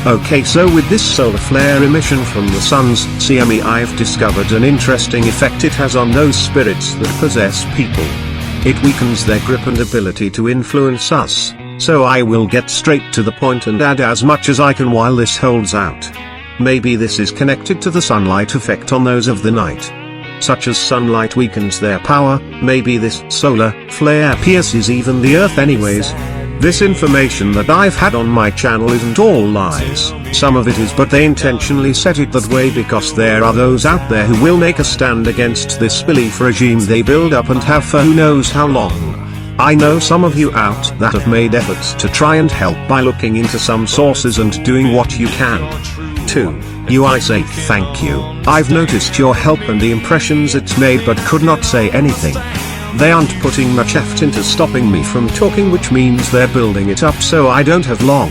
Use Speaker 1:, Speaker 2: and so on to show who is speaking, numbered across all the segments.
Speaker 1: Okay, so with this solar flare emission from the sun's CME, I've discovered an interesting effect it has on those spirits that possess people. It weakens their grip and ability to influence us, so I will get straight to the point and add as much as I can while this holds out. Maybe this is connected to the sunlight effect on those of the night. Such as sunlight weakens their power, maybe this solar flare pierces even the earth anyways. This information that I've had on my channel isn't all lies, some of it is, but they intentionally set it that way because there are those out there who will make a stand against this belief regime they build up and have for who knows how long. I know some of you out that have made efforts to try and help by looking into some sources and doing what you can. To you I say thank you. I've noticed your help and the impressions it's made but could not say anything. They aren't putting much effort into stopping me from talking, which means they're building it up so I don't have long.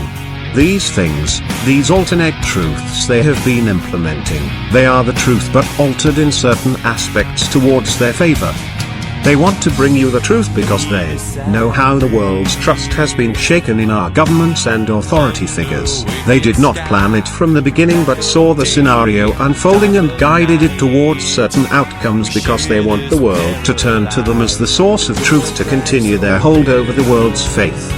Speaker 1: These things, these alternate truths they have been implementing, they are the truth but altered in certain aspects towards their favor. They want to bring you the truth because they know how the world's trust has been shaken in our governments and authority figures. They did not plan it from the beginning but saw the scenario unfolding and guided it towards certain outcomes because they want the world to turn to them as the source of truth to continue their hold over the world's faith.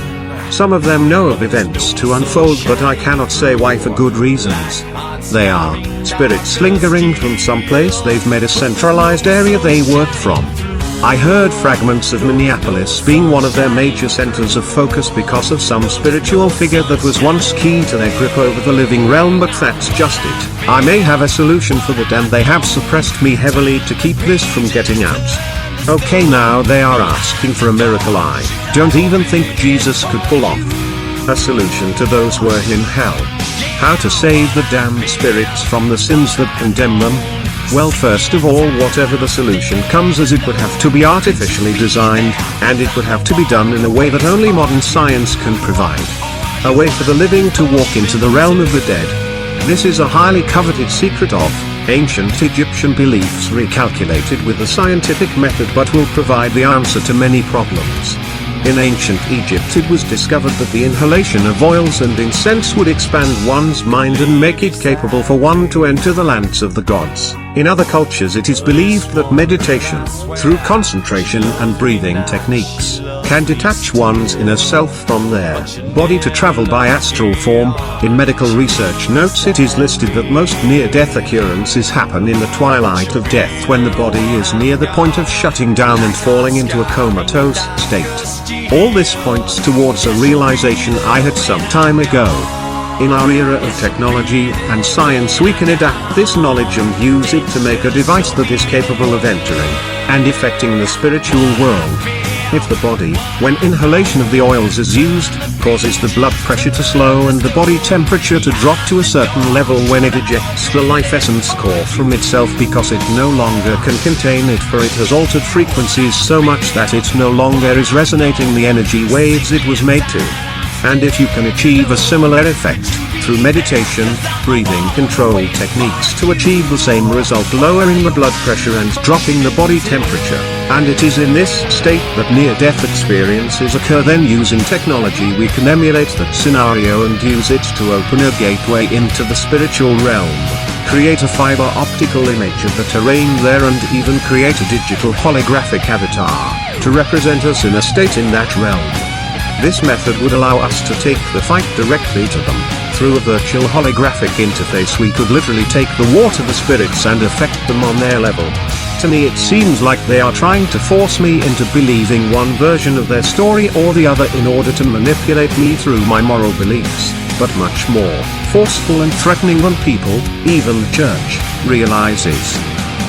Speaker 1: Some of them know of events to unfold but I cannot say why for good reasons. They are spirits lingering from some place they've made a centralized area they work from. I heard fragments of Minneapolis being one of their major centers of focus because of some spiritual figure that was once key to their grip over the living realm, but that's just it. I may have a solution for that and they have suppressed me heavily to keep this from getting out. Okay, now they are asking for a miracle I don't even think Jesus could pull off. A solution to those who are in hell. How to save the damned spirits from the sins that condemn them? Well, first of all, whatever the solution comes as, it would have to be artificially designed, and it would have to be done in a way that only modern science can provide. A way for the living to walk into the realm of the dead. This is a highly coveted secret of ancient Egyptian beliefs recalculated with the scientific method, but will provide the answer to many problems. In ancient Egypt it was discovered that the inhalation of oils and incense would expand one's mind and make it capable for one to enter the lands of the gods. In other cultures it is believed that meditation, through concentration and breathing techniques, can detach one's inner self from their body to travel by astral form. In medical research notes it is listed that most near-death occurrences happen in the twilight of death, when the body is near the point of shutting down and falling into a comatose state. All this points towards a realization I had some time ago. In our era of technology and science we can adapt this knowledge and use it to make a device that is capable of entering and affecting the spiritual world. If the body, when inhalation of the oils is used, causes the blood pressure to slow and the body temperature to drop to a certain level when it ejects the life essence core from itself, because it no longer can contain it, for it has altered frequencies so much that it no longer is resonating the energy waves it was made to. And if you can achieve a similar effect, through meditation, breathing control techniques to achieve the same result, lowering the blood pressure and dropping the body temperature, and it is in this state that near-death experiences occur, then using technology we can emulate that scenario and use it to open a gateway into the spiritual realm, create a fiber optical image of the terrain there, and even create a digital holographic avatar to represent us in a state in that realm. This method would allow us to take the fight directly to them. Through a virtual holographic interface we could literally take the war to the spirits and affect them on their level. To me it seems like they are trying to force me into believing one version of their story or the other in order to manipulate me through my moral beliefs, but much more forceful and threatening than people, even the church, realizes.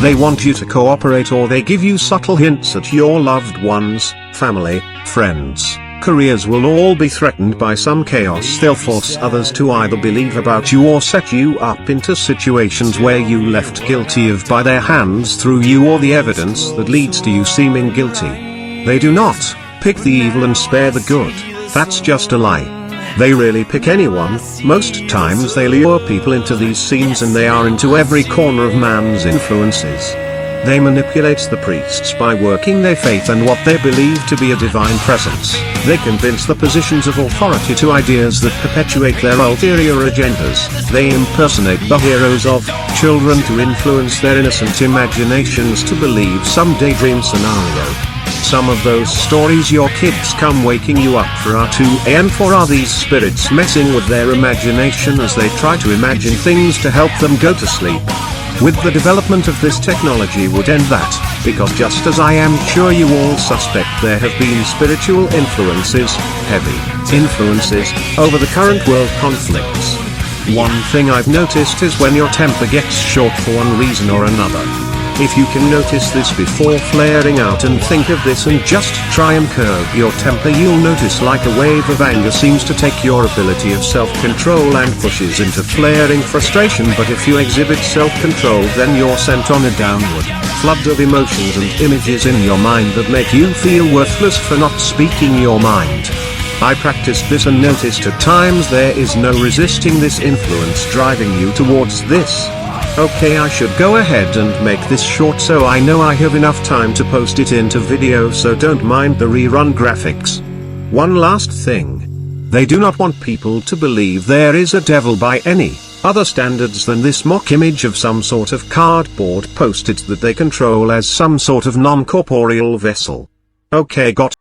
Speaker 1: They want you to cooperate, or they give you subtle hints that your loved ones, family, friends, careers will all be threatened by some chaos. They'll force others to either believe about you or set you up into situations where you left guilty of by their hands through you, or the evidence that leads to you seeming guilty. They do not pick the evil and spare the good. That's just a lie. They really pick anyone. Most times they lure people into these scenes, and they are into every corner of man's influences. They manipulate the priests by working their faith and what they believe to be a divine presence. They convince the positions of authority to ideas that perpetuate their ulterior agendas. They impersonate the heroes of children to influence their innocent imaginations to believe some daydream scenario. Some of those stories your kids come waking you up for are 2 a.m. for. Are these spirits messing with their imagination as they try to imagine things to help them go to sleep? With the development of this technology would end that, because just as I am sure you all suspect there have been spiritual influences, heavy influences, over the current world conflicts. One thing I've noticed is when your temper gets short for one reason or another. If you can notice this before flaring out and think of this and just try and curb your temper, you'll notice like a wave of anger seems to take your ability of self-control and pushes into flaring frustration. But if you exhibit self-control, then you're sent on a downward flood of emotions and images in your mind that make you feel worthless for not speaking your mind. I practiced this and noticed at times there is no resisting this influence driving you towards this. Okay, I should go ahead and make this short so I know I have enough time to post it into video, so don't mind the rerun graphics. One last thing. They do not want people to believe there is a devil by any other standards than this mock image of some sort of cardboard posted that they control as some sort of non-corporeal vessel. Okay, got